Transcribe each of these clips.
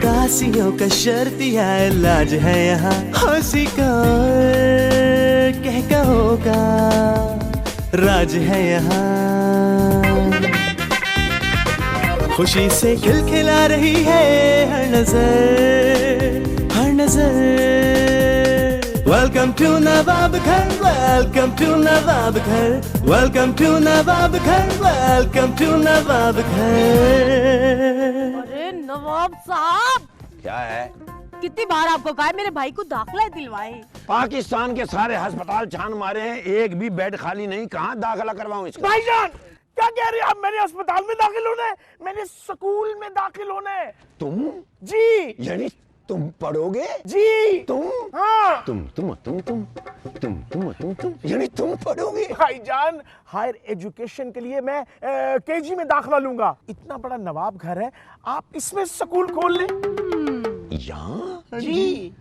कासियों का शर्तिया इलाज है यहाँ, हंसी का कह कहोगा राज है यहाँ। खुशी से खिलखिला रही है हर नजर, हर नजर। वेलकम टू नवाब घर, वेलकम टू नवाब घर, वेलकम टू नवाब घर, वेलकम टू नवाब घर। अरे नवाब साहब, क्या है? कितनी बार आपको कहा है मेरे भाई को दाखिला दिलवाए। पाकिस्तान के सारे अस्पताल छान मारे हैं, एक भी बेड खाली नहीं। कहाँ दाखिला करवाऊं इसका? भाईजान क्या कह रहे हैं आप? मैंने अस्पताल में दाखिल होना है, मैंने स्कूल में दाखिल होना है। तुम? जी। यानी तुम पढ़ोगे? जी। तुम? हाँ। तुम यानी तुम पढ़ोगे? भाईजान हायर एजुकेशन के लिए मैं केजी में दाखिला लूंगा। इतना बड़ा नवाब घर है, आप इसमें स्कूल खोल लें। यहाँ? जी।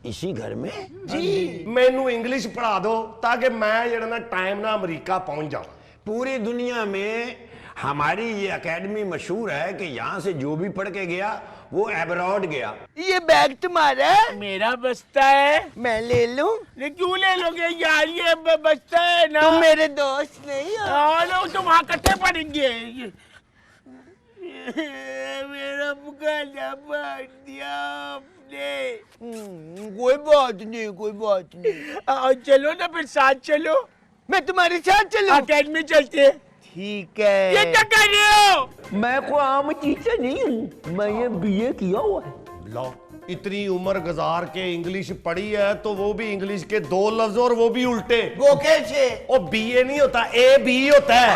इसी घर में? जी। मैनू इंग्लिश पढ़ा दो ताकि मैं जेड़ा ना टाइम ना अमेरिका पहुंच जाऊं। पूरी दुनिया में हमारी ये एकेडमी मशहूर है कि यहाँ से जो भी पढ़ के गया वो एब्रॉड गया। ये बैग तुम्हारा है? मेरा बस्ता है, मैं ले लूं? क्यों ले लोगे यार? ये बस्ता है ना। तुम मेरे दोस्त नहीं हो? हाँ लो, तुम वहाँ इकट्ठे पढ़ेंगे। मेरा मुकाला फाड़ दिया आपने। कोई बात नहीं, कोई बात नहीं। चलो ना फिर साथ चलो। मैं तुम्हारे साथ चलूं? अकेडमी चलते। ठीक है। ये क्या कर रहे हो? मैं कोई आम टीचर नहीं हूँ, मैं ये बीए किया हुआ है। लो, इतनी उम्र गुजार के इंग्लिश पढ़ी है तो वो भी इंग्लिश के 2 लफ्ज और वो भी उल्टे। वो कैसे? ओ बीए नहीं होता, ए बी होता है।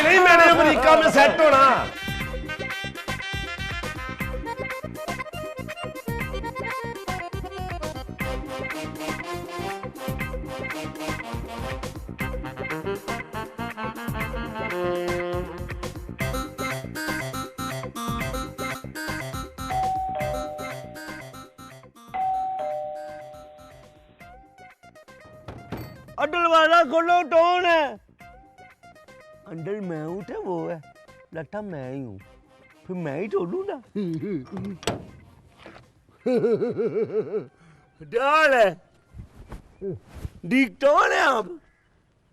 नहीं मैंने अमेरिका में सेट होना। अंडल वाला खोलो, कौन है? अंडल मैं हूँ तो वो है, लट्टा मैं ही हूँ, फिर मैं ही छोड़ू ना। डाल है। ठीक कौन है आप?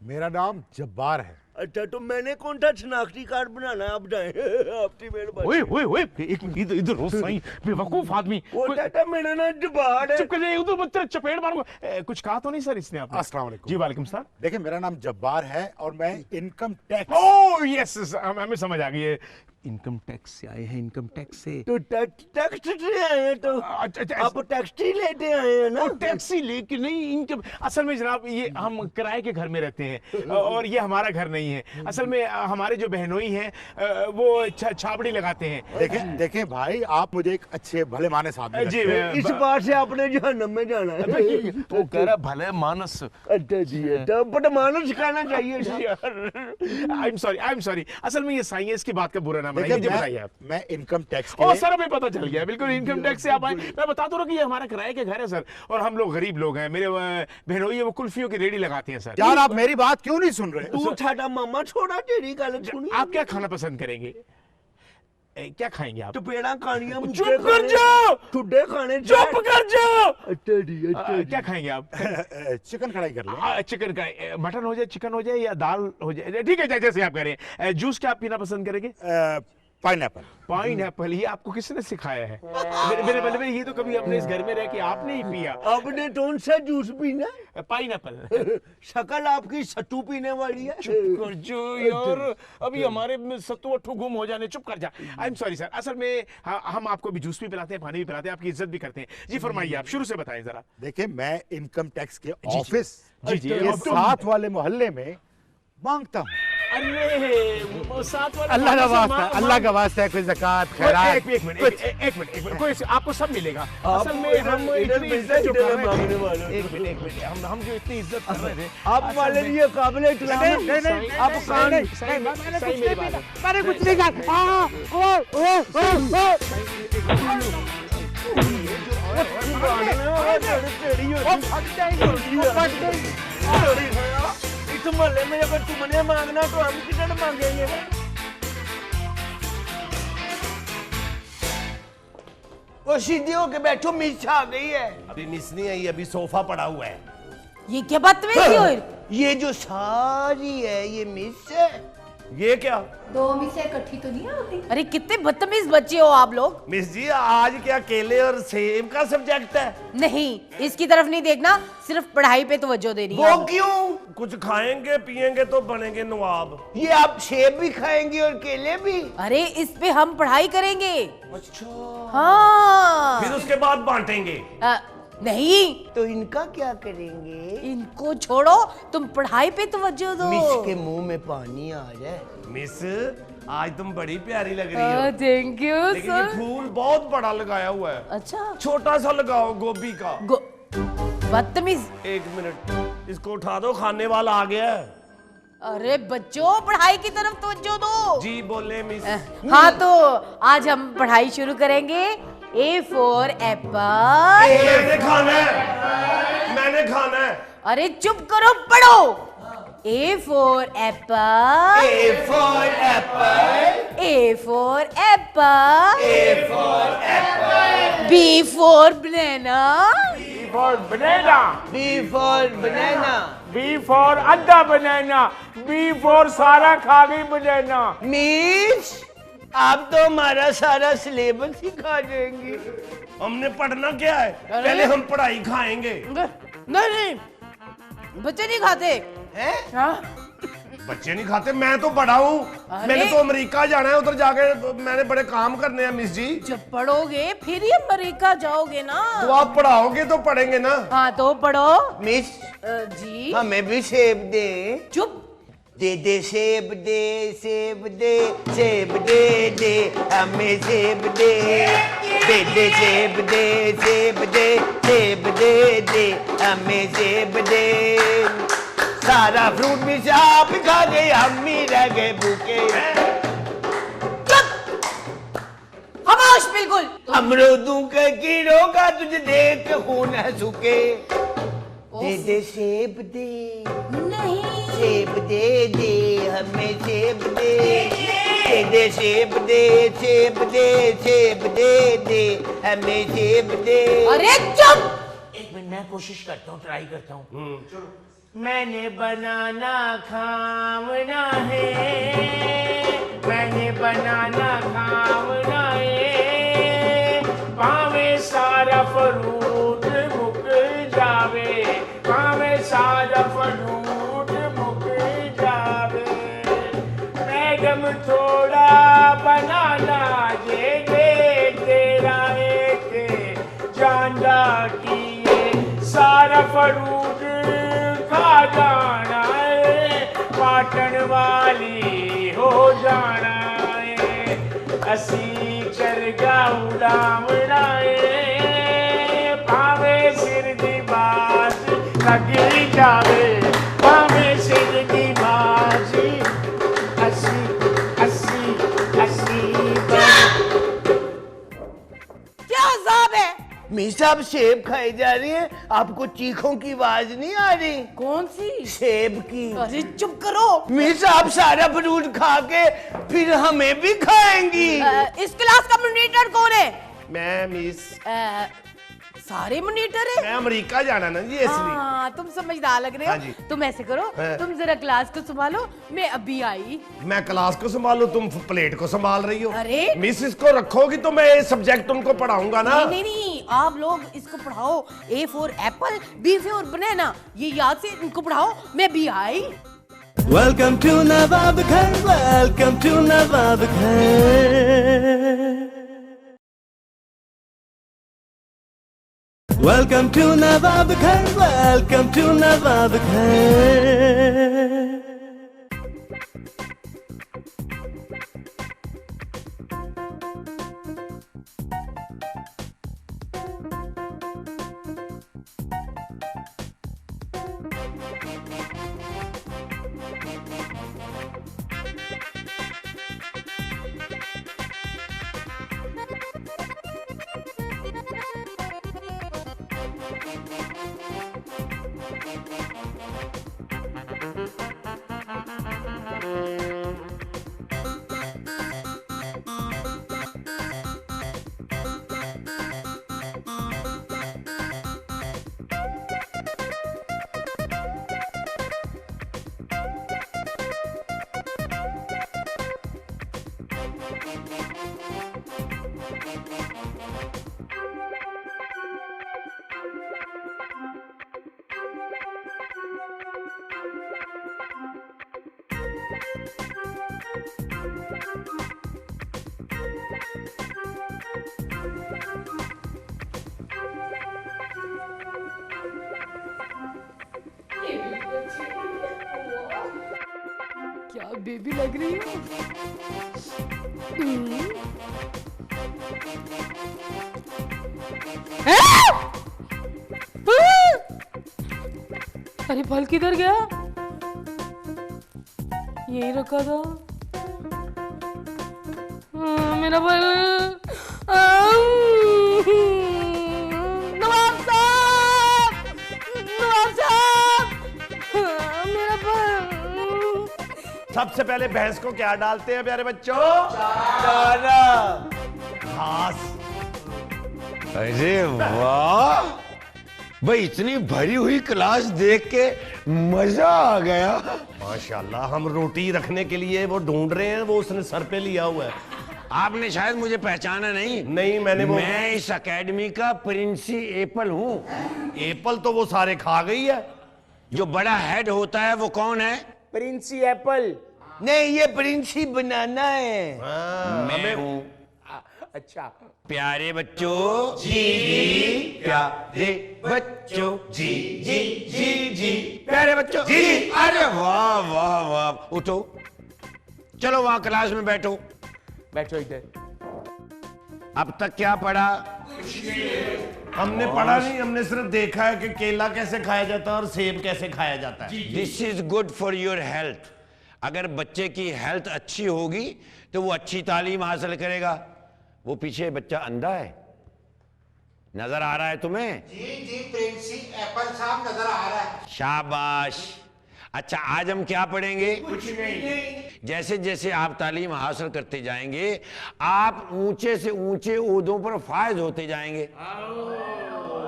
मेरा नाम जब्बार है। अच्छा तो मैंने कौन सा शनाख्ती कार्ड बनाना है? आप जाए आपकी मेहरबानी। ओए ओए ओए, एक मिनट इधर इधर हो सही बेवकूफ आदमी। वो चाचा मेरा नाम जब्बार है। चुप कर जाइए, उधर मत चपेट मारूंगा। कुछ कहा तो नहीं सर इसने आपने? अस्सलाम वालेकुम। जी वालेकुम सलाम। देखिए मेरा नाम जब्बार है और मैं इनकम टैक्स। ओह यस, हमें समझ आ गई है। इनकम टैक्स से आए हैं, इनकम टैक्स से। तो टैक्स से आए हैं तो आप टैक्सी लेते आए हैं ना? टैक्सी लेके नहीं, इनकम असल में जनाब ये हम किराए के घर में रहते हैं और ये हमारा घर नहीं है। असल में हमारे जो बहनोई हैं वो छाबड़ी लगाते हैं। देखें देखें भाई, आप मुझे एक अच्छे भले मानस आदमी जी लगते हैं। इस बार से आपने जहन्नम में जाना है। वो कह रहा भले मानस। अच्छा जी, तो बट मानस सिखाना चाहिए आई एम सॉरी असल में ये साइंस की बात का बुरा ना देखिए, मुझे बताइए आप। मैं इनकम टैक्स ओ सर हमें पता चल गया, बिल्कुल इनकम टैक्स से आप आए। मैं बता दूं ना कि ये हमारा किराए के घर है सर, और हम लोग गरीब लोग हैं। मेरे बहनोई है वो कुल्फियों की रेडी लगाती हैं सर। यार आप मेरी बात क्यों नहीं सुन रहे? तू छाटा मामा छोड़ा तेरी गल सुनी। आप क्या खाना पसंद करेंगे? क्या खाएंगे आप? तो पेड़ा खानियां मुझे चुप कर जाओ, ठुड्डे खाने। चुप कर जाओ। अच्छा जी, अच्छा क्या खाएंगे आप? चिकन कढ़ाई कर ले। चिकन का मटन हो जाए, चिकन हो जाए या दाल हो जाए, ठीक है जैसे आप कह रहे हैं। जूस क्या आप पीना पसंद करेंगे? पाइनएप्पल। पाइनएप्पल, ये आपको किसने सिखाया है? मेरे मतलब ये तो कभी अपने इस घर में रह के आपने ही पिया। आपने कौन सा जूस पीना? पाइनएप्पल। शक्ल आपकी सत्तू पीने वाली है। चुप कर जो यार, अभी हमारे सत्तू अट्ठू गुम हो जाने। चुप कर जा। आई एम सॉरी सर, असल में हम आपको भी जूस भी पिलाते हैं, पानी भी पिलाते हैं, आपकी इज्जत भी करते हैं। जी फरमाइए, आप शुरू से बताएं जरा। देखिए मैं इनकम टैक्स के ऑफिस जी के साथ वाले मोहल्ले में मांगता हूँ। अरे साथ वाला अल्लाह का वास्ता, अल्लाह का वास्ता है, कोई ज़कात खैरात। एक मिनट कोई आपको सब मिलेगा। असल में हम इतनी इज्जत जो कर रहे थे, एक मिनट हम जो इतनी इज्जत कर रहे थे आप वाले लिए काबिल इस्लाम। नहीं, आप कान मैंने कुछ नहीं कहा। इस मोहल्ले में अगर तुमने मांगना तो हम किधर मांगेंगे? वो सीधे होके बैठो, मिस आ गई है। अभी मिस नहीं आई, अभी सोफा पड़ा हुआ है। ये क्या बदतमीजी हुई? ये जो सारी है ये मिस है। ये क्या? दो मिसें इकट्ठी तो नहीं होती। अरे कितने बदतमीज बच्चे हो आप लोग। मिस जी आज क्या केले और सेब का सब्जेक्ट है? नहीं, इसकी तरफ नहीं देखना, सिर्फ पढ़ाई पे तवज्जो देनी है। वो क्यों? कुछ खाएंगे पिएंगे तो बनेंगे नवाब। ये आप सेब भी खाएंगे और केले भी? अरे इस पे हम पढ़ाई करेंगे। अच्छा। हाँ। फिर उसके बाद बांटेंगे। नहीं, तो इनका क्या करेंगे? इनको छोड़ो, तुम पढ़ाई पे तवज्जो दो। मिस के मुंह में पानी आ जाए। मिस आज तुम बड़ी प्यारी लग रही हो। थैंक यू लेकिन ये सर। फूल बहुत बड़ा लगाया हुआ है। अच्छा, छोटा सा लगाओ गोभी का। बदतमीज। एक मिनट, इसको उठा दो, खाने वाला आ गया है। अरे बच्चों, पढ़ाई की तरफ तवज्जो दो। जी बोले मिस। हाँ, तो आज हम पढ़ाई शुरू करेंगे। A for apple। मैंने खाना है, मैंने खाना है। अरे चुप करो, पढ़ो। A for apple। A for apple। A for apple। A for apple। B for banana। B for banana, B for banana। B for आधा बनाना, B for सारा खा गई बनाना। मिस आप तो हमारा सारा सिलेबस ही खा जाएंगी। हमने पढ़ना क्या है? पहले हम पढ़ाई खाएंगे। नहीं, बच्चे नहीं खाते हैं? हाँ? बच्चे नहीं खाते, मैं तो बड़ा हूँ। अरे! मैंने तो अमेरिका जाना है, उधर जाके मैंने बड़े काम करने हैं मिस जी। जब पढ़ोगे फिर ही अमेरिका जाओगे ना। तो आप पढ़ाओगे तो पढ़ेंगे ना। हाँ तो पढ़ो। मिस जी। हमें भी सेब दे। चुप। दे दे सेब दे, सेब दे, सेब दे दे, हमें सेब दे। दे दे सेब दे, सेब दे, सेब दे दे, हमें सेब दे। सारा फ्रूट भी आप खा गए, हम ही रह गए भूखे। खामोश बिल्कुल। अमरूदों के कीड़ों का तुझे देख खून है सूखे। दे दे सेब दे, नहीं। सेब दे दे, हमें सेब दे। दे दे सेब दे, सेब दे, सेब दे दे, हमें सेब दे। अरे चुप। एक मिनट मैं कोशिश करता हूँ, ट्राई करता हूँ। मैंने बनाना खावना है, मैंने बनाना खावना है, पावे सारा फ्रूट मुक जावे, पावे सारा फ्रूट मुक जावे। मैडम थोड़ा बनाना दे दे, तेरा एक जांडा किए सारा फ्रूट खा जाना है, पाटन वाली हो जाना है। असी चरगा उड़ावना है, पावे सिर दी बाज लगी जावे, पावे सिर दी बाज। असी असी असी क्या अजाब है? मिस आप सेब खाए जा रही हैं, आपको चीखों की आवाज नहीं आ रही? कौन सी? सेब की। अरे चुप करो। मिस आप सारा फ्रूट खा के फिर हमें भी खाएंगी। इस क्लास का मॉनिटर कौन है? मैं मिस, सारे मॉनिटर है। मैं अमेरिका जाना ना जी, इसलिए। हाँ, तुम समझदार लग रहे हाँ हो। जी। तुम ऐसे करो, हाँ। तुम जरा क्लास को संभालो, मैं अभी आई। मैं क्लास को संभालू, तुम प्लेट को संभाल रही हो। अरे! मिस इसको रखोगी तो मैं ये सब्जेक्ट उनको पढ़ाऊंगा ना। नहीं नहीं नहीं, आप लोग इसको पढ़ाओ। A for apple, B for banana, ये याद से इनको पढ़ाओ, मैं भी आई। वेलकम टू नवाब घर, वेलकम टू नवाब घर। वेलकम टू नवाब घर, वेलकम टू नवाब घर। क्या बेबी लग रही हो? अरे फल किधर गया? यही रखा था। मेरा फल। नवाब साहब, नवाब साहब, मेरा फल। सबसे पहले भैंस को क्या डालते हैं प्यारे बच्चों? चारा। घास। अरे वाह भाई, इतनी भरी हुई क्लास देख के मजा आ गया। माशाल्लाह, हम रोटी रखने के लिए वो ढूंढ रहे हैं, वो उसने सर पे लिया हुआ है। आपने शायद मुझे पहचाना नहीं। नहीं, मैं इस एकेडमी का प्रिंसिपल हूँ। एप्पल तो वो सारे खा गई है। जो बड़ा हेड होता है वो कौन है? प्रिंसी एप्पल। नहीं, ये प्रिंसी बनाना है। मैं हूँ। अच्छा। प्यारे बच्चों जी, प्यारे बच्चों जी जी जी जी, प्यारे बच्चों जी। अरे वाह वाह वाह, उठो, चलो वहां क्लास में बैठो। बैठो इधर। अब तक क्या पढ़ा? हमने पढ़ा नहीं, हमने सिर्फ देखा है कि केला कैसे खाया जाता है और सेब कैसे खाया जाता है। This is good for your health. अगर बच्चे की हेल्थ अच्छी होगी तो वो अच्छी तालीम हासिल करेगा। वो पीछे बच्चा अंधा है, नजर आ रहा है तुम्हें? जी जी प्रिंसी एप्पल साहब नजर आ रहा है। शाबाश। अच्छा, आज हम क्या पढ़ेंगे? कुछ नहीं। जैसे जैसे आप तालीम हासिल करते जाएंगे, आप ऊंचे से ऊंचे ओहदों पर फायज होते जाएंगे।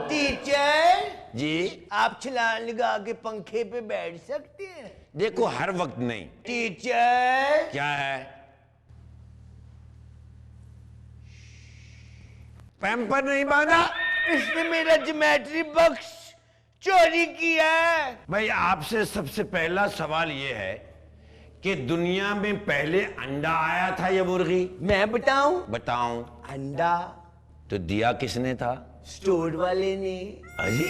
टीचर जी, आप छलांग लगा के पंखे पे बैठ सकते हैं? देखो हर वक्त नहीं। टीचर। क्या है? पैम्पर नहीं बांधा? इसने मेरा ज्योमेट्री बॉक्स चोरी किया है। भाई, आपसे सबसे पहला सवाल यह है कि दुनिया में पहले अंडा आया था या मुर्गी? मैं बताऊं? बताऊं। अंडा तो दिया किसने था? स्टोर वाले ने। अरे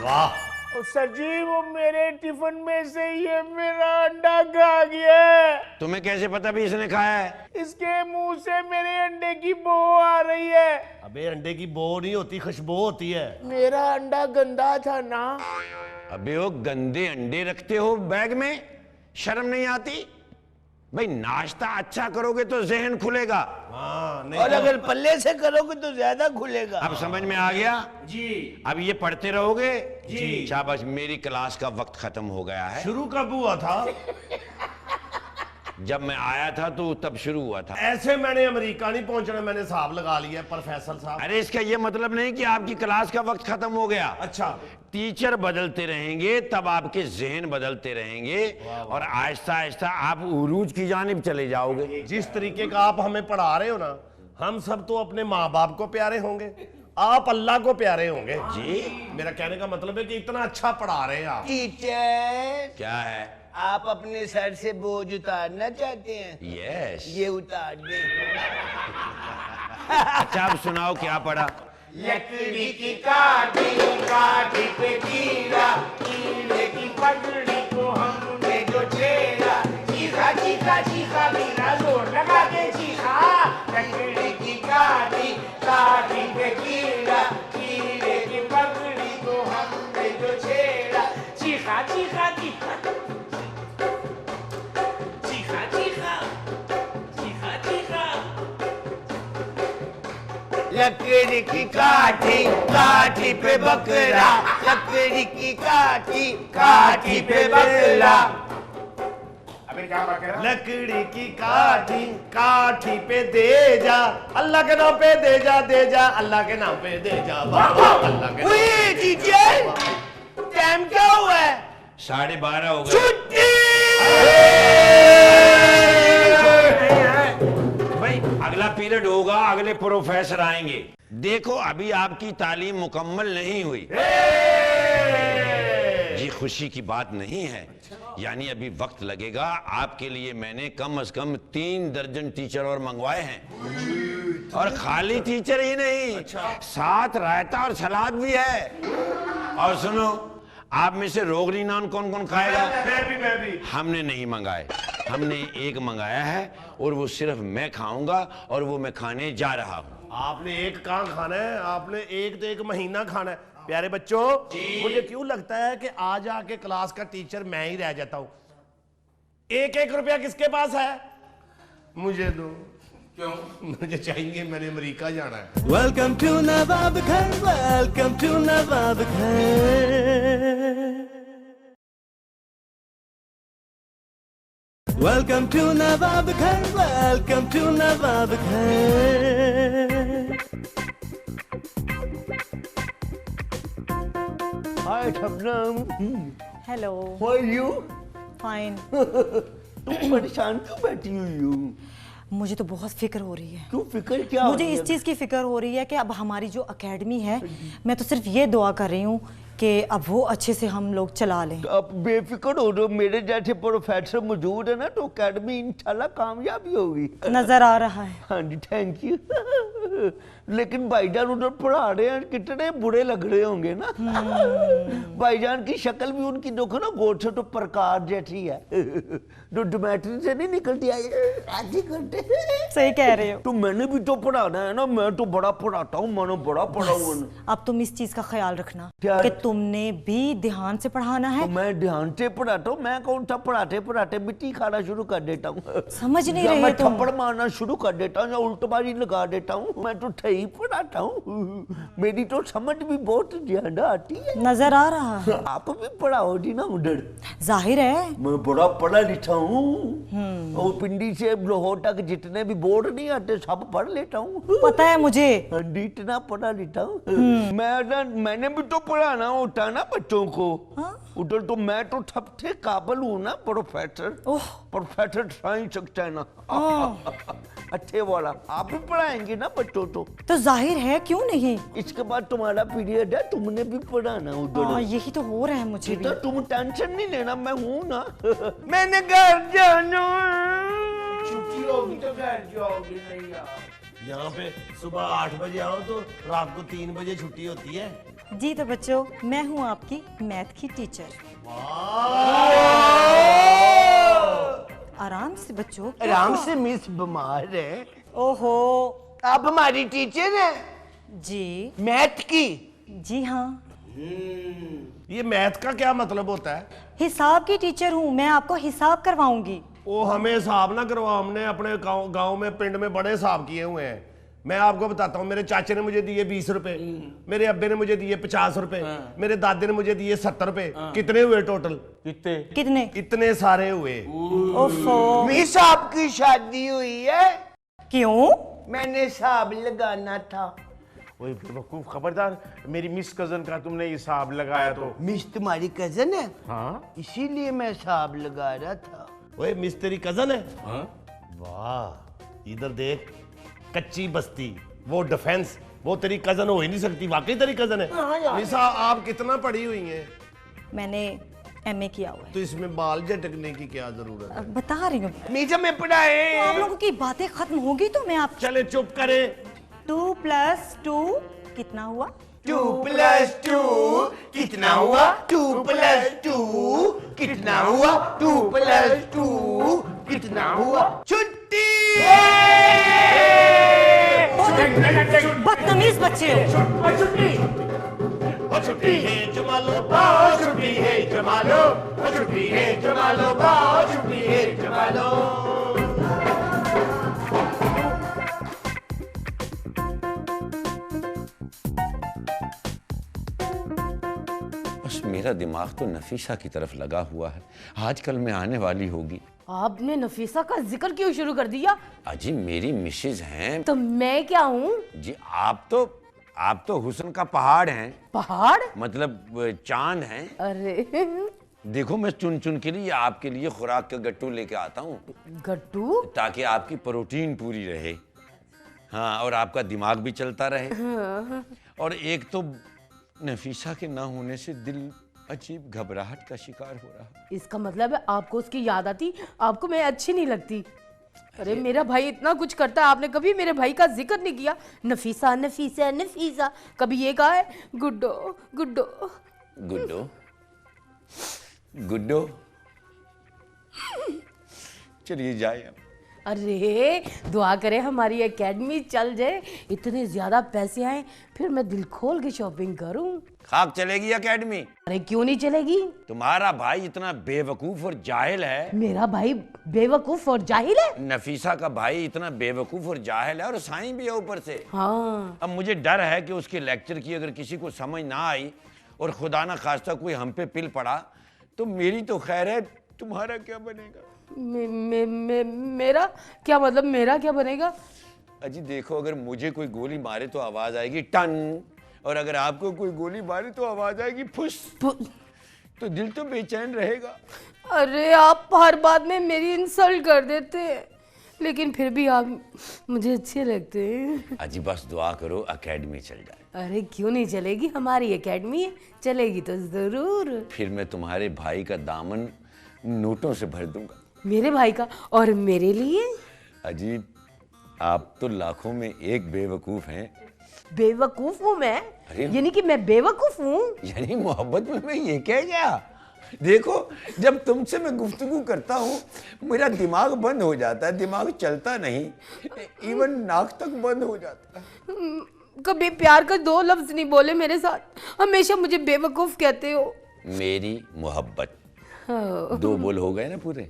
वाह। सर जी, वो मेरे टिफिन में से ये मेरा अंडा खा गया। तुम्हें कैसे पता भी इसने खाया है? इसके मुंह से मेरे अंडे की बो आ रही है। अबे अंडे की बो नहीं होती, खुशबू होती है। मेरा अंडा गंदा था ना। अबे वो गंदे अंडे रखते हो बैग में, शर्म नहीं आती? भाई, नाश्ता अच्छा करोगे तो जहन खुलेगा। हाँ, नहीं और तो... अगर पल्ले से करोगे तो ज्यादा खुलेगा। अब समझ में आ गया? जी। अब ये पढ़ते रहोगे? जी। शाबाश, मेरी क्लास का वक्त खत्म हो गया है। शुरू कब हुआ था? जब मैं आया था तो तब शुरू हुआ था। ऐसे मैंने अमेरिका नहीं पहुंचना, मैंने हिसाब लगा लिया प्रोफेसर साहब। अरे इसका ये मतलब नहीं कि आपकी क्लास का वक्त खत्म हो गया। अच्छा। टीचर बदलते रहेंगे तब आपके जहन बदलते रहेंगे और आहिस्ता आहिस्ता आप उरूज की जानिब चले जाओगे। जिस तरीके का आप हमें पढ़ा रहे हो ना, हम सब तो अपने माँ बाप को प्यारे होंगे, आप अल्लाह को प्यारे होंगे। जी, मेरा कहने का मतलब है कि इतना अच्छा पढ़ा रहे हैं आप। टीचर, क्या है? आप अपने सर से बोझ उतारना चाहते हैं? यस। ये उतार दे। अच्छा, अब सुनाओ क्या पढ़ा? लकड़ी की काठी, काठी पे कीड़ा, कीड़े की पगड़ी को हमने जो छेड़ा, चीखा चीखा चीखा मेरा जोर लगा के चीखा। लकड़ी की काठी, काठी पे कीड़ा, कीड़े की पगड़ी को हमने जो छेड़ा, चीखा चीखा चीखा चीखा चीखा चीखा चीखा। लकड़ी की काठी, काठी पे बकरा, लकड़ी की काठी, काठी पे बकरा। अबे क्या बात कर रहा? लकड़ी की काठी, काठी पे दे जा, अल्लाह के नाम पे दे जा, अल्लाह के नाम पे दे जा, अल्लाह के नाम ओए टीचर, टाइम क्या हुआ है? 12:30 हो गए। छुट्टी। भाई अगला पीरियड होगा, अगले प्रोफेसर आएंगे। देखो अभी आपकी तालीम मुकम्मल नहीं हुई। ये खुशी की बात नहीं है, यानी अभी वक्त लगेगा। आपके लिए मैंने कम से कम 3 दर्जन टीचर और मंगवाए हैं, और खाली टीचर ही नहीं, साथ रायता और सलाद भी है। और सुनो, आप में से रोगनी नान कौन कौन खाएगा? मैं भी। हमने नहीं मंगाए, हमने एक मंगाया है, और वो सिर्फ मैं खाऊंगा, और वो मैं खाने जा रहा हूं। आपने एक कहाँ खाना है, आपने एक तो एक महीना खाना है। प्यारे बच्चों, मुझे क्यों लगता है कि आज आके क्लास का टीचर मैं ही रह जाता हूं। 1-1 रुपया किसके पास है? मुझे दो। क्यों? मुझे चाहिए, मैंने अमेरिका जाना है। Welcome to नवाब घर, welcome to नवाब घर, welcome to नवाब घर, welcome to Nawab Ghar. Hi Shabnam, hello, how are you? Fine. तुम परेशान क्यों बैठी हुई हो? मुझे तो बहुत फिक्र हो रही है। क्यों फिक्र क्या हो मुझे रही इस है? चीज़ की फिक्र हो रही है कि अब हमारी जो एकेडमी है, मैं तो सिर्फ ये दुआ कर रही हूँ कि अब वो अच्छे से हम लोग चला लें। आप बेफिक्र हो रहे हो, मेरे जैसे प्रोफेसर मौजूद है ना, तो अकेडमी इंशाल्लाह कामयाबी होगी। नजर आ रहा है। हाँ जी, थैंक यू। लेकिन भाईजान उधर पढ़ा रहे हैं, कितने बुरे लग रहे होंगे ना। भाईजान की शक्ल भी उनकी देखो ना, गोद से तो प्रकार जैसी है, जो डोमेट्री से नहीं निकलती है, ऐसी करते। सही कह रहे हो। तो मैंने भी तो पढ़ाना है ना, मैं तो बड़ा पढ़ाता हूँ, मैंने बड़ा पढ़ा हुआ है। अब तुम इस चीज का ख्याल रखना क्या? कि तुमने भी ध्यान से पढ़ाना है। तो मैं ध्यान से पढ़ाता हूँ, मैं कौन सा पढ़ाते पढ़ाते मिट्टी खाना शुरू कर देता हूँ। समझ नहीं या रहे मैं तुम। थप्पड़ मारना शुरू कर देता हूँ, या उल्टबाजी लगा देता हूँ। मैं तो सही पढ़ाता हूँ, मेरी तो समझ भी बहुत ज्यादा आती है। नजर आ रहा है। आप भी पढ़ाओ जी ना उधर। जाहिर है। मैं बड़ा पढ़ा लिखा हूँ, और पिंडी से लाहौर तक जितने भी बोर्ड नहीं आते सब पढ़ लेता हूँ। पता है मुझे। इतना पढ़ा लिखा हूँ। मैंने भी तो पढ़ाना होता ना बच्चों को। उधर तो मैं तो सबसे काबिल हूँ ना, प्रोफेसर। प्रोफेसर साइंस सकता है ना, अच्छे वाला। आप भी पढ़ाएंगे ना बच्चों तो जाहिर है, क्यों नहीं। इसके बाद तुम्हारा पीरियड है, तुमने भी पढ़ाना उधर। यही तो हो रहा है मुझे भी। तो तुम टेंशन नहीं लेना, मैं हूँ ना। मैंने घर जाना। छुट्टी होगी तो घर जाओगे नहीं यार। यहाँ पे सुबह 8 बजे आओ तो रात को 3 बजे छुट्टी होती है। जी तो बच्चों, मैं हूँ आपकी मैथ की टीचर। आराम से बच्चों। आराम से, मिस बीमार है। ओहो, आप हमारी टीचर हैं? जी। मैथ की? जी हाँ। ये मैथ का क्या मतलब होता है? हिसाब की टीचर हूँ मैं, आपको हिसाब करवाऊंगी। वो हमें हिसाब ना करवाओ, हमने अपने गांव में पिंड में बड़े हिसाब किए हुए हैं। मैं आपको बताता हूँ, मेरे चाचे ने मुझे दिए 20 रुपए, मेरे अब्बे ने मुझे दिए 50 रुपए, मेरे दादे ने मुझे दिए 70 रुपए। कितने हुए टोटल? कितने? इतने सारे हुए। ओफो। मिस आपकी शादी हुई है? क्यों? मैंने हिसाब लगाना था। ओए बेवकूफ, खबरदार, मेरी मिस कजन का तुमने हिसाब लगाया तो। मिस तुम्हारी कजन है? हाँ, इसीलिए मैं हिसाब लगा रहा था। ओए मिस तेरी कजन है? वाह, इधर देख, कच्ची बस्ती, वो डिफेंस, वो तेरी कजन हो ही नहीं सकती। वाकई तेरी कजन है? मिसा, आप कितना पढ़ी हुई हैं? मैंने MA किया हुआ है। तो इसमें बाल झटकने की क्या जरूरत है? बता रही हूँ। मीजा में पढ़ाए। तो आप लोगों की बातें खत्म होगी तो मैं आप। चले चुप करे। 2 + 2 कितना हुआ? 2 + 2 कितना हुआ? 2 + 2 कितना हुआ? 2 + 2 कितना हुआ? छुट्टी। बदतमीज बच्चे हो। छुट्टी है जमालो, छुट्टी है जमालो, छुट्टी है जमालो, छुट्टी है जमालो। मेरा दिमाग तो नफीसा की तरफ लगा हुआ है, आजकल में आने वाली होगी। आपने नफीसा का जिक्र क्यों शुरू कर दिया? अजी मेरी मिसेज हैं। तो मैं क्या हूँ? जी आप तो हुस्न का पहाड़ हैं। पहाड़ मतलब चांद हैं। अरे देखो मैं चुन चुन के लिए आपके लिए खुराक के गट्टू लेके आता हूँ, गट्टू, ताकि आपकी प्रोटीन पूरी रहे। हाँ, और आपका दिमाग भी चलता रहे। और एक तो नफीसा के ना होने से दिल अजीब घबराहट का शिकार हो रहा। इसका मतलब है आपको उसकी याद आती, आपको मैं अच्छी नहीं लगती। अरे मेरा भाई इतना कुछ करता है, आपने कभी मेरे भाई का जिक्र नहीं किया। नफीसा नफीसा नफीसा, कभी ये कहा है गुड्डो गुड्डो गुड्डो गुड्डो। चलिए जाए अब। अरे दुआ करें हमारी एकेडमी चल जाए, इतने ज्यादा पैसे आए, फिर मैं दिल खोल के शॉपिंग करूं। खाक चलेगी एकेडमी? अरे क्यों नहीं चलेगी? तुम्हारा भाई इतना बेवकूफ और जाहिल है। मेरा भाई बेवकूफ और जाहिल है? नफीसा का भाई इतना बेवकूफ और जाहिल है, और साईं भी है ऊपर से। हाँ। अब मुझे डर है कि उसके लेक्चर की अगर किसी को समझ ना आई और खुदा ना खास्ता कोई हम पे पिल पड़ा, तो मेरी तो खैर है, तुम्हारा क्या बनेगा? मेरा क्या मतलब, मेरा क्या बनेगा? अजी देखो, अगर मुझे कोई गोली मारे तो आवाज आएगी टन, और अगर आपको कोई गोली मारे तो आवाज आएगी फुस। तो दिल तो बेचैन रहेगा। अरे आप हर बात में मेरी इंसल्ट कर देते हैं, लेकिन फिर भी आप मुझे अच्छे लगते हैं। अजी बस दुआ करो एकेडमी चल जाए। अरे क्यों नहीं चलेगी, हमारी एकेडमी है, चलेगी तो जरूर। फिर मैं तुम्हारे भाई का दामन नोटों से भर दूंगा। मेरे भाई का? और मेरे लिए? अजी आप तो लाखों में एक बेवकूफ हैं। बेवकूफ हूँ मैं? अरे यानी कि मैं बेवकूफ हूँ? यानी मोहब्बत में मैं ये कह गया? देखो, जब तुमसे मैं गुफ्तगू करता हूँ मेरा दिमाग बंद हो जाता है, दिमाग चलता नहीं, इवन नाक तक बंद हो जाता है। कभी प्यार का दो लफ्ज नहीं बोले मेरे साथ, हमेशा मुझे बेवकूफ कहते हो। मेरी मोहब्बत दो बोल हो गए ना पूरे।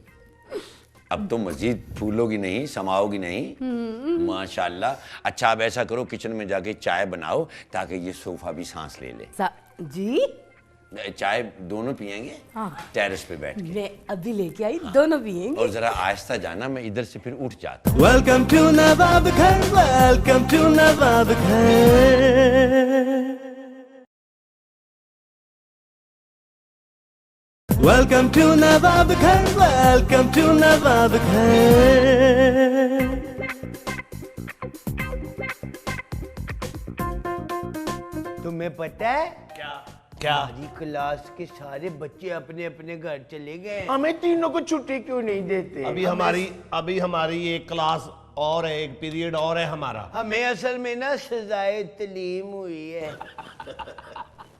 अब तो मजीद फूलोगी नहीं, समाओगी नहीं। माशाल्लाह। अच्छा अब ऐसा करो, किचन में जाके चाय बनाओ ताकि ये सोफा भी सांस ले ले। जी चाय दोनों पियेंगे? हाँ। टेरेस पे बैठ के। मैं अभी लेके आई, दोनों पियेंगे। और जरा आहिस्ता जाना, मैं इधर से फिर उठ जाता हूँ। वेलकम टू नवाब घर, वेलकम टू नवाब घर, वेलकम टू नवाब घर, वेलकम टू नवाब घर। तुम्हें पता है क्या? हमारी क्लास के सारे बच्चे अपने अपने घर चले गए। हमें तीनों को छुट्टी क्यों नहीं देते? अभी हमारी एक क्लास और है, एक पीरियड और है हमारा। हमें असल में ना सजाए तलीम हुई है।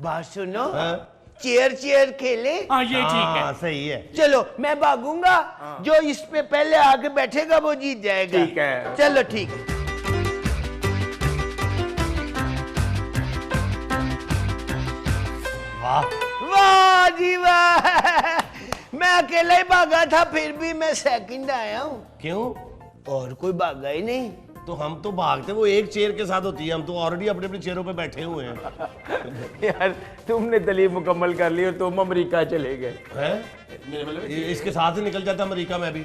बात सुनो, चेयर चेयर खेले? हाँ ये ठीक है। सही है। चलो मैं भागूंगा, जो इस पे पहले आके बैठेगा वो जीत जाएगा। ठीक है। चलो ठीक है। वाह वाह जी वाह, मैं अकेला ही भागा था, फिर भी मैं सेकंड आया हूँ। क्यों? और कोई भागा ही नहीं। तो हम तो भागते, वो एक चेयर के साथ होती है, हम तो ऑलरेडी अपने अपने चेयरों पे बैठे हुए हैं। यार तुमने तालीम मुकम्मल कर ली और तुम अमेरिका चले गए। हैं? इसके साथ ही निकल जाता अमेरिका में भी।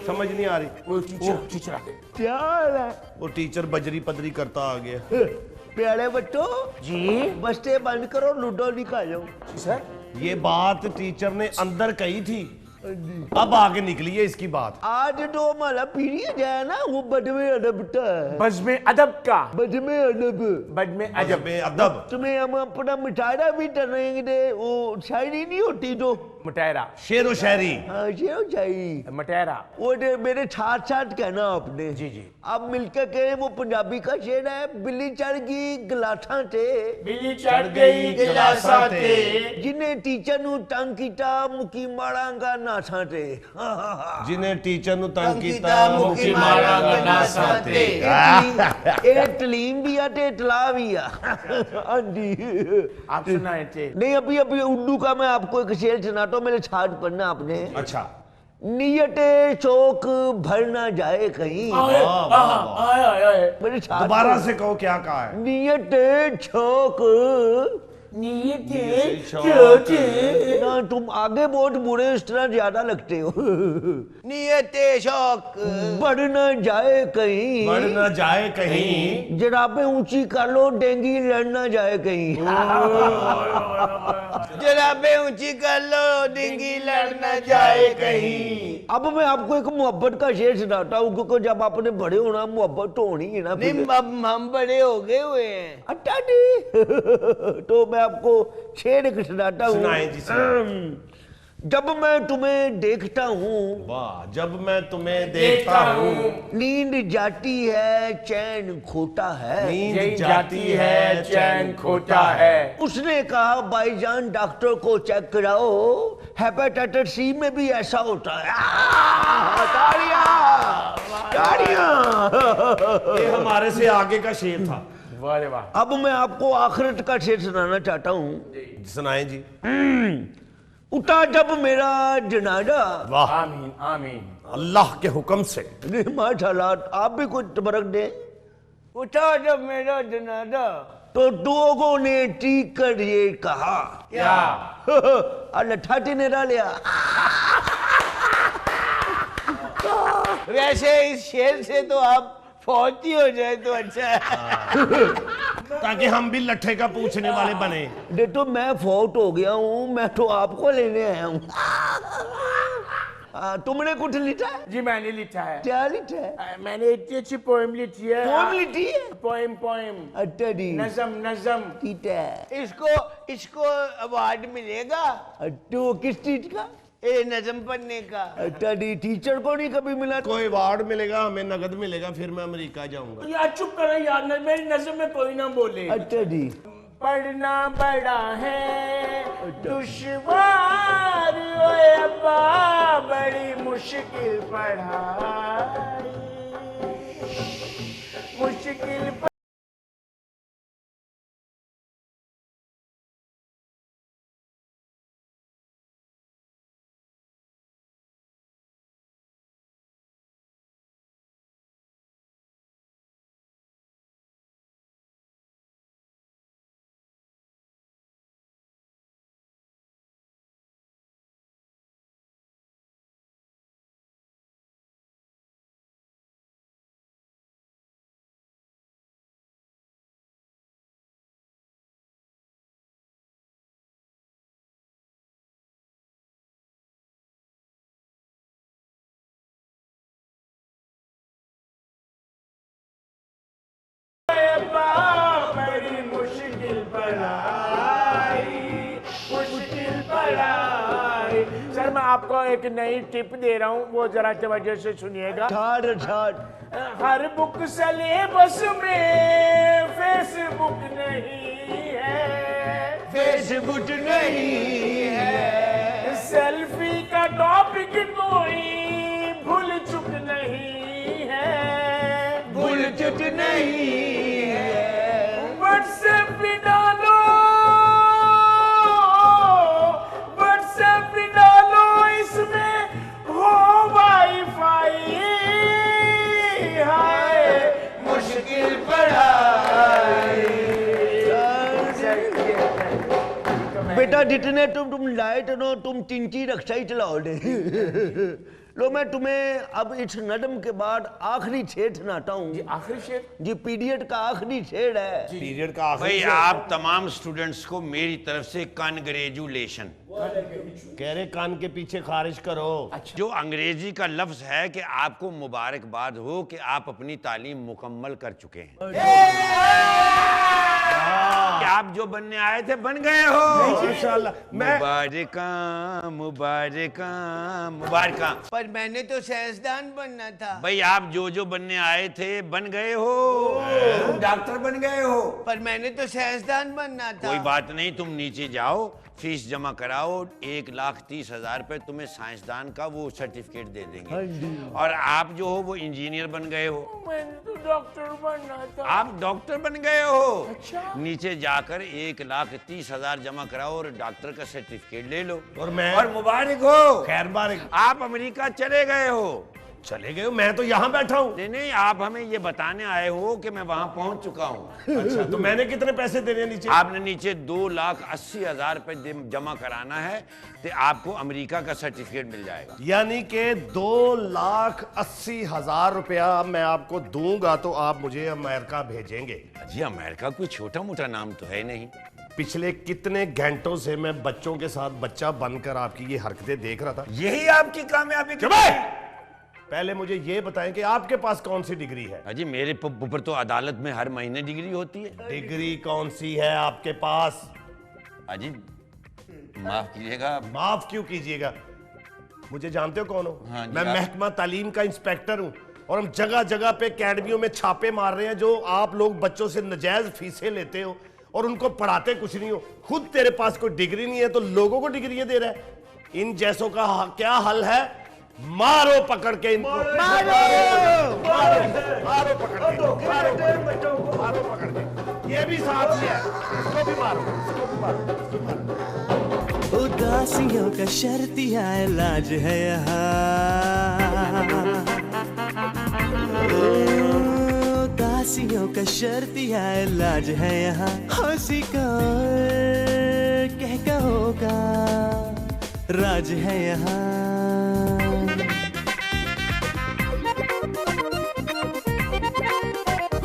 समझ नहीं आ रही। वो टीचर क्या हाल है? वो टीचर बजरी पदरी करता आ गया। प्यारे बच्चों जी, बस्ते बंद करो, लूडो निकालो। सर ये बात टीचर ने अंदर कही थी, अब आगे निकली है इसकी बात। आज जो हमारा पीरियड है ना, वो बदमे अदब का है। बज़्म अदब का। बदमे अदब। बज़्म अदब। अदब। तुम्हें हम अपना मिठाई भी टरेंगे, वो शायरी नहीं होती जो मुटायरा। शेरो शायरी। हाँ शेरो शायरी। मटेरा। वो मेरे साथ साथ कहना आपने। जी जी। अब मिलकर कहे, वो पंजाबी का शेर है। बिल्ली चढ़ गई गिलासां ते, बिल्ली चढ़ गई गिलासां ते, जिन्हें टीचर नू तंग कीता मुकी मारांगा नासां ते। जिन्हें टीचर नु तंग कीता मुकी मारांगा नासां ते। ये तलीम भी है ते इतला भी है। हाँ जी। आप सुनाए थे? नहीं, अभी अभी उर्दू का मैं आपको एक शेर सुनाता हूं, मेरे साथ पढ़ना आपने। अच्छा। नियते शौक भर ना जाए कहीं। आए मेरे साथ दोबारा से कहो, क्या कहा है? नियते शौक नीयतें छोटे। ना तुम आगे बहुत बुरे, इस तरह ज्यादा लगते हो। नियते शौक बढ़ न जाए कहीं, बढ़ ना जाए कहीं, जराबें ऊंची कर लो, डेंगी लड़ न जाए कहीं। जराबें ऊंची कर लो, डिंगी लड़ न जाए कहीं। अब मैं आपको एक मोहब्बत का शेर सुनाता हूँ, क्योंकि जब आपने बड़े होना मोहब्बत तो होनी है ना। नहीं, अब हम बड़े हो गए हुए हैं। अच्छा जी। तो मैं आपको शेर एक सुनाता हूँ। सुनाए जी, सुनाए। जब मैं तुम्हें देखता हूँ, वाह, जब मैं तुम्हें देखता हूँ, नींद जाती है चैन खोता है। नींद जाती है चैन खोता है। उसने कहा भाईजान डॉक्टर को चेक कराओ, हेपेटाइटिस सी में भी ऐसा होता है। ताड़ियां। ये हमारे से आगे का शेर था। वाह रे वाह। अब मैं आपको आखिरत का शेर सुनाना चाहता हूँ। सुनाए जी। उठा जब मेरा जनाजा, वाह, आमीन आमीन। अल्लाह के हुक्म से। माशाल्लाह, आप भी कुछ तबरक दें। उठा जब मेरा जनाजा, तो लोगों ने ठीक कर ये कहा, क्या? अल्लाह ठाटी ने डालिया। वैसे इस शेर से तो आप फौजी हो जाए तो अच्छा है। ताकि हम भी लट्ठे का पूछने वाले बने। देखो मैं फौत हो गया हूँ, मैं तो आपको लेने आया हूँ। तुमने कुछ लिखा है? जी मैंने लिखा है। क्या लिखा है? मैंने इतनी अच्छी पोएम लिखी है। पोएम लिखी है? Poem poem. अच्छा जी, नज़म नज़म। ठीक है। इसको अवार्ड मिलेगा। तो किस चीज का? ए नज़म पढ़ने का। अच्छा जी, टीचर को नहीं कभी मिला? कोई अवार्ड मिलेगा, हमें नगद मिलेगा, फिर मैं अमेरिका जाऊंगा। यार चुप करो यार, मेरी नज़म में कोई ना बोले। अच्छा जी। पढ़ना बड़ा है दुश्वार, ओए अब्बा बड़ी मुश्किल पढ़ाई, मुश्किल बड़ी मुश्किल पढ़ाई, मुश्किल पढ़ाई। सर मैं आपको एक नई टिप दे रहा हूँ, वो जरा तवज्जो से सुनिएगा। ठाड़ ठाड़। हर बुक सिलेबस में फेसबुक नहीं है, फेसबुक नहीं है। सेल्फी का टॉपिक कोई भूल चुक नहीं है, भूल चुक नहीं है। व्हाट्सएप पे डालो, व्हाट्सएप पे डालो, इसमें हो वाईफाई। हाय मुश्किल पढ़ाई। बेटा जितने तुम लाइट नो, तुम चिंची रक्षा ही चलाओ दे। लो मैं तुम्हें अब इस नदम के बाद आखिरी शेर सुनाता हूँ। आखिरी शेर? जी पीरियड का आखिरी शेर है। पीरियड का आखिरी भाई शेर। आप तमाम स्टूडेंट्स को मेरी तरफ से कॉन्ग्रेचुलेशन। कह रहे कान के पीछे खारिज करो। जो अंग्रेजी का लफ्ज है कि आपको मुबारकबाद हो कि आप अपनी तालीम मुकम्मल कर चुके हैं। कि आप जो बनने आए थे बन गए हो। माशाल्लाह। मैं मुबारका मुबारका मुबारका। पर मैंने तो साइंसदान बनना था। भाई आप जो जो बनने आए थे बन गए हो। डॉक्टर बन गए हो। पर मैंने तो साइंसदान बनना था। कोई बात नहीं, तुम नीचे जाओ, फीस जमा कराओ, 1,30,000 पे तुम्हें साइंसदान का वो सर्टिफिकेट दे देंगे। और आप जो हो वो इंजीनियर बन गए हो। मैंने तो डॉक्टर बनना था। आप डॉक्टर बन गए हो। अच्छा। नीचे जाकर 1,30,000 जमा कराओ और डॉक्टर का सर्टिफिकेट ले लो। और मैं और मुबारक हो, खैर बारिक। आप अमेरिका चले गए हो। चले गए हो? मैं तो यहाँ बैठा हूँ। नहीं नहीं, आप हमें ये बताने आए हो कि मैं वहां पहुंच चुका हूँ। अच्छा, तो मैंने कितने पैसे देने हैं नीचे? आपने नीचे 2,80,000 रुपए जमा कराना है तो आपको अमेरिका का सर्टिफिकेट मिल जाएगा। यानी कि 2,80,000 रुपया मैं आपको दूंगा तो आप मुझे अमेरिका भेजेंगे? जी, अमेरिका कोई छोटा मोटा नाम तो है नहीं। पिछले कितने घंटों से मैं बच्चों के साथ बच्चा बनकर आपकी ये हरकतें देख रहा था। यही आपकी कामयाबी की। पहले मुझे ये बताएं कि आपके पास कौन सी डिग्री है? अजी, मेरे ऊपर तो अदालत में हर महीने डिग्री होती है। डिग्री कौन सी है आपके पास? अजी माफ कीजिएगा। माफ क्यों कीजिएगा? मुझे जानते हो कौन हो? हाँ जी, मैं आप- महकमा तालीम का इंस्पेक्टर हूं और हम जगह जगह पे अकेडमियों में छापे मार रहे हैं। जो आप लोग बच्चों से नजायज फीसें लेते हो और उनको पढ़ाते कुछ नहीं हो। खुद तेरे पास कोई डिग्री नहीं है तो लोगों को डिग्रियां दे रहा है। इन जैसों का क्या हल है? मारो पकड़ के इनको, मारो पकड़ के, मारो पकड़ के। ये भी साथ ही है, इसको भी मारो, इसको भी मारो, इसको भी मारो। उदासियों का शर्तिया इलाज है यहाँ। उदासियों का शर्तिया इलाज है यहाँ। हंसी का कह कहोगा राज है यहाँ।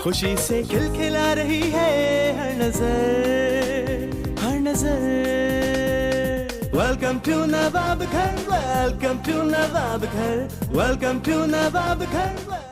खुशी से खिलखिला रही है हर नजर, हर नजर। वेलकम टू नवाब घर, वेलकम टू नवाब घर, वेलकम टू नवाब घर।